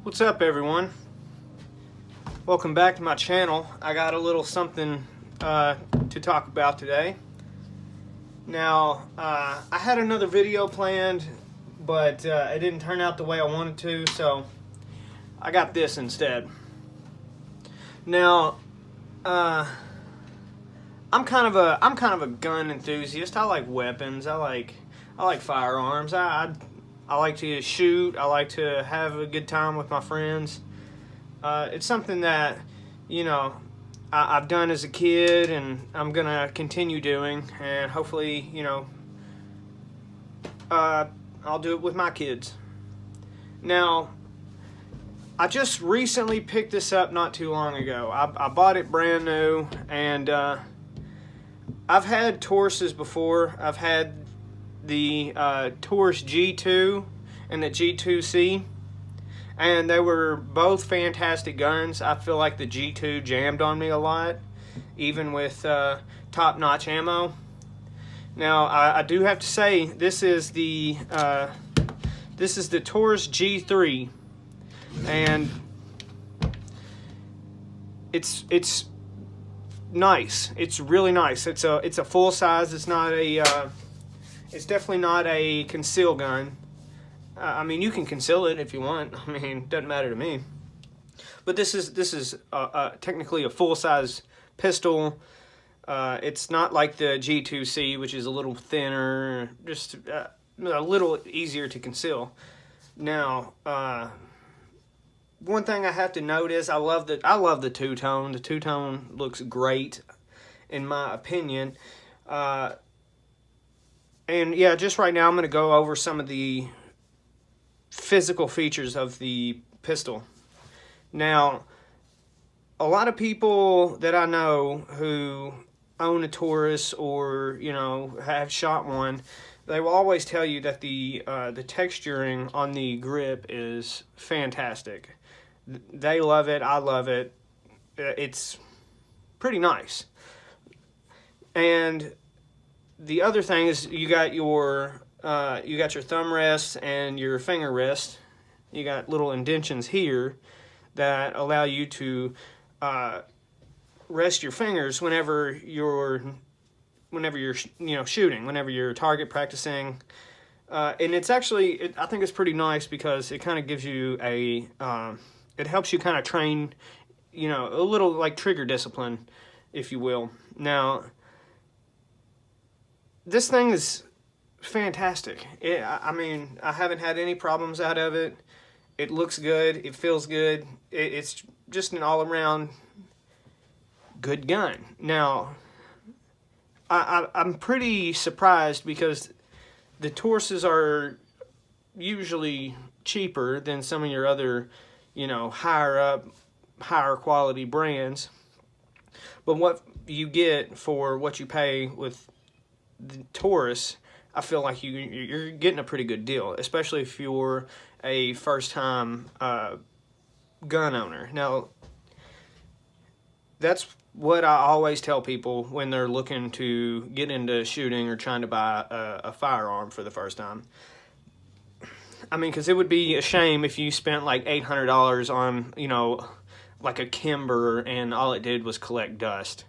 What's up, everyone? Welcome back to my channel. I got a little something to talk about today. Now, I had another video planned, but it didn't turn out the way I wanted to, so I got this instead. Now, I'm kind of a gun enthusiast. I like weapons. I like firearms. I like to shoot. I like to have a good time with my friends. It's something that, I've done as a kid, and I'm going to continue doing, and hopefully, I'll do it with my kids. Now, I just recently picked this up not too long ago. I bought it brand new, and I've had Tauruses before. I've had the Taurus G2 and the G2C, and they were both fantastic guns. I feel like the G2 jammed on me a lot, even with top-notch ammo. Now, I do have to say, this is the Taurus G3, and it's nice. It's really nice. It's a full size. It's not a it's definitely not a conceal gun. I mean, you can conceal it if you want. I mean, it doesn't matter to me. But this is technically a full-size pistol. It's not like the G2C, which is a little thinner, just a little easier to conceal. Now, one thing I have to note is I love the two-tone. The two-tone looks great, in my opinion. And yeah, just right now I'm going to go over some of the physical features of the pistol. Now, a lot of people that I know who own a Taurus or, have shot one, they will always tell you that the texturing on the grip is fantastic. They love it. I love it. It's pretty nice. And the other thing is you got your thumb rest and your finger rest. You got little indentions here that allow you to rest your fingers whenever you're shooting, whenever you're target practicing. And it's actually, I think it's pretty nice because it kind of gives you it helps you kind of train, a little like trigger discipline, if you will. Now, this thing is fantastic. I mean, I haven't had any problems out of it. It looks good. It feels good. It's just an all-around good gun. Now, I'm pretty surprised because the Tauruses are usually cheaper than some of your other, higher quality brands. But what you get for what you pay with the Taurus, I feel like you're getting a pretty good deal, especially if you're a first-time gun owner. Now, that's what I always tell people when they're looking to get into shooting or trying to buy a firearm for the first time. I mean, because it would be a shame if you spent like $800 on, like a Kimber, and all it did was collect dust.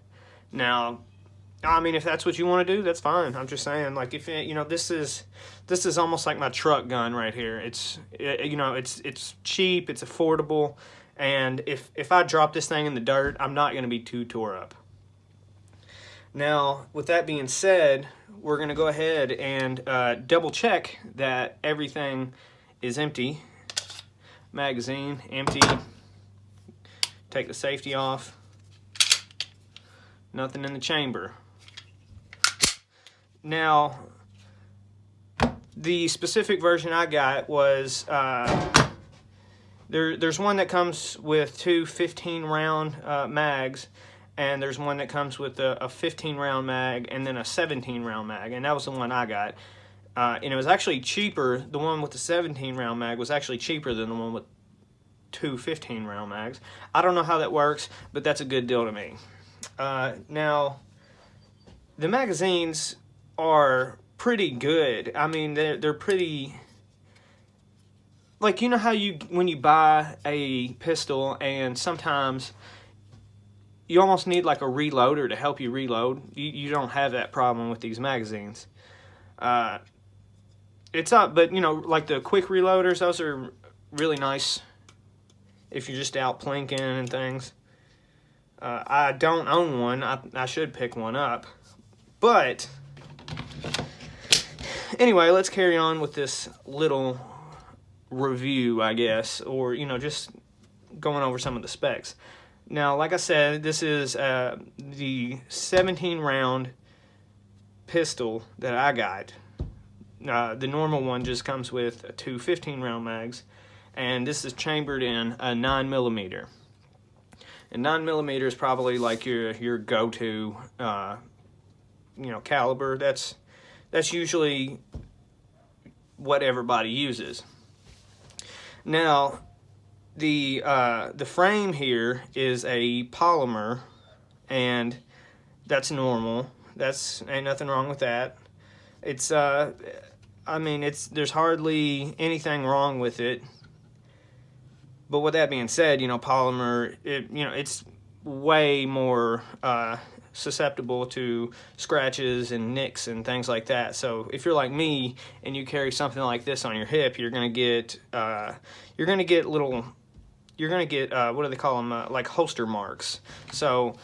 Now, I mean, if that's what you want to do, that's fine. I'm just saying, like, if this is almost like my truck gun right here. It's cheap, it's affordable, and if I drop this thing in the dirt, I'm not going to be too tore up. Now, with that being said, we're going to go ahead and double check that everything is empty. Magazine empty. Take the safety off. Nothing in the chamber. Now, the specific version I got was, there's one that comes with two 15-round mags, and there's one that comes with a 15-round mag and then a 17-round mag, and that was the one I got. And it was actually cheaper. The one with the 17-round mag was actually cheaper than the one with two 15-round mags. I don't know how that works, but that's a good deal to me. Now, the magazines are pretty good. I mean, they're pretty like, you know how when you buy a pistol and sometimes you almost need like a reloader to help you reload. You don't have that problem with these magazines. It's up, but you know, like the quick reloaders, those are really nice if you're just out plinking and things. I don't own one. I should pick one up. But anyway, let's carry on with this little review, I guess, or you know, just going over some of the specs. Now, like I said, this is the 17 round pistol that I got. The normal one just comes with two 15 round mags, and this is chambered in a 9mm. And 9mm is probably like your go-to, you know, caliber. That's usually what everybody uses. Now, the frame here is a polymer, and that's normal. Ain't nothing wrong with that. It's I mean, there's hardly anything wrong with it. But with that being said, you know, polymer, it's way more susceptible to scratches and nicks and things like that. So if you're like me and you carry something like this on your hip, you're gonna get what do they call them? Like holster marks. So,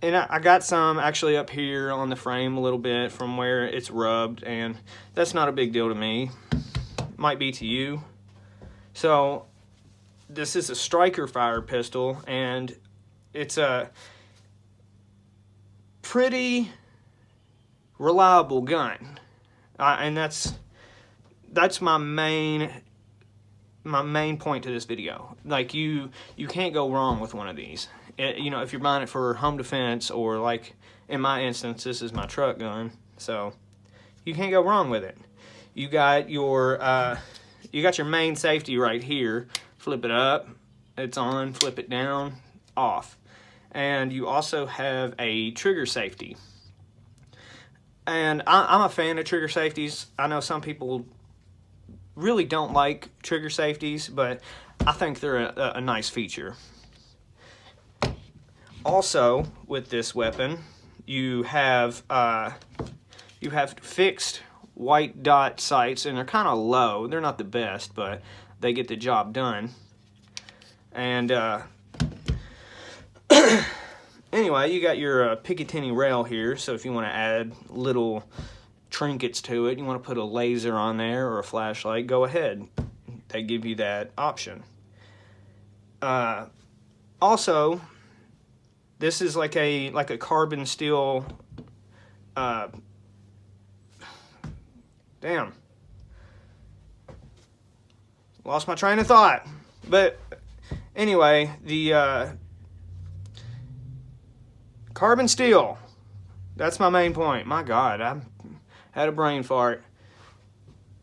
and I got some actually up here on the frame a little bit from where it's rubbed, and that's not a big deal to me. Might be to you. So this is a striker fire pistol, and it's a pretty reliable gun, and that's my main point to this video. Like, you can't go wrong with one of these. You know, if you're buying it for home defense, or like in my instance, this is my truck gun, so you can't go wrong with it. You got your main safety right here. Flip it up, it's on. Flip it down, off. And you also have a trigger safety. And I'm a fan of trigger safeties. I know some people really don't like trigger safeties, but I think they're a nice feature. Also, with this weapon, you have fixed white dot sights, and they're kind of low. They're not the best, but they get the job done. And anyway, you got your Picatinny rail here, so if you want to add little trinkets to it, you want to put a laser on there or a flashlight, go ahead. They give you that option. Also, this is like a carbon steel. Damn. Lost my train of thought. But anyway, the carbon steel. That's my main point. My God, I had a brain fart.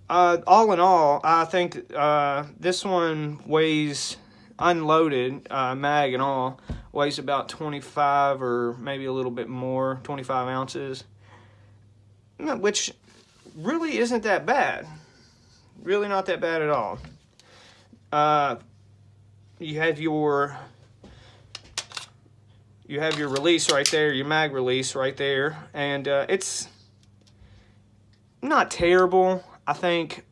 All in all, I think this one weighs, unloaded, mag and all, weighs about 25 or maybe a little bit more, 25 ounces, which really isn't that bad. Really not that bad at all. You have your release right there, your mag release right there, and it's not terrible. I think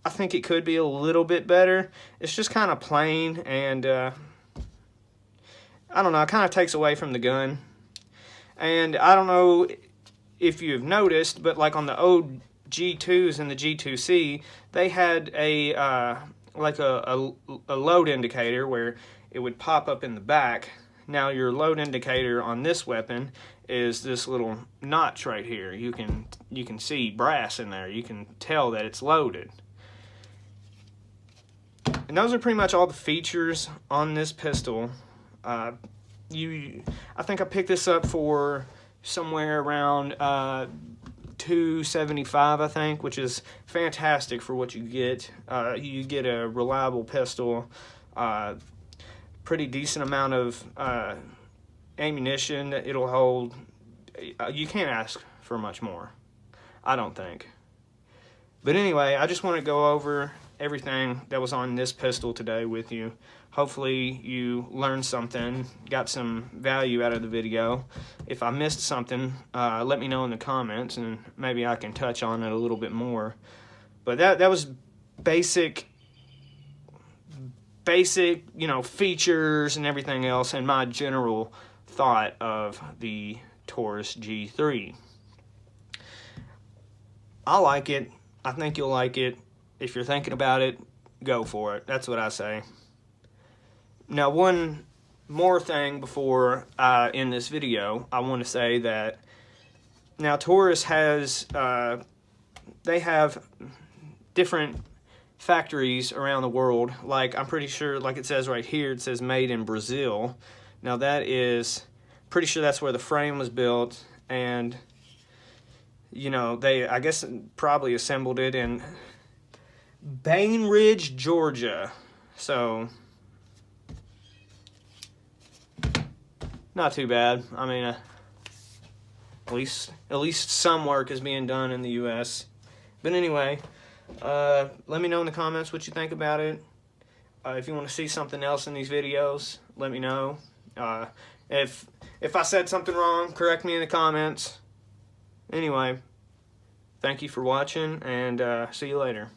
it could be a little bit better. It's just kind of plain, and I don't know, it kind of takes away from the gun. And I don't know if you've noticed, but like on the old G2s and the G2C, they had a load indicator where it would pop up in the back. Now your load indicator on this weapon is this little notch right here. You can see brass in there. You can tell that it's loaded. And those are pretty much all the features on this pistol. I think I picked this up for somewhere around $275, I think, which is fantastic for what you get. You get a reliable pistol, pretty decent amount of ammunition that it'll hold. You can't ask for much more, I don't think. But anyway, I just want to go over everything that was on this pistol today with you. Hopefully you learned something, got some value out of the video. If I missed something, let me know in the comments, and maybe I can touch on it a little bit more. But that was basic, you know, features and everything else, and my general thought of the Taurus G3. I like it. I think you'll like it. If you're thinking about it, go for it. That's what I say. Now, one more thing before I end this video, I want to say that now Taurus has, they have different factories around the world. Like, I'm pretty sure, like it says right here, it says made in Brazil. Now that is, pretty sure that's where the frame was built, and, you know, they, I guess, probably assembled it in Bainbridge, Georgia. So, not too bad. I mean, at least some work is being done in the U.S. But anyway, let me know in the comments what you think about it. If you want to see something else in these videos, let me know. If I said something wrong, correct me in the comments. Anyway, thank you for watching, and see you later.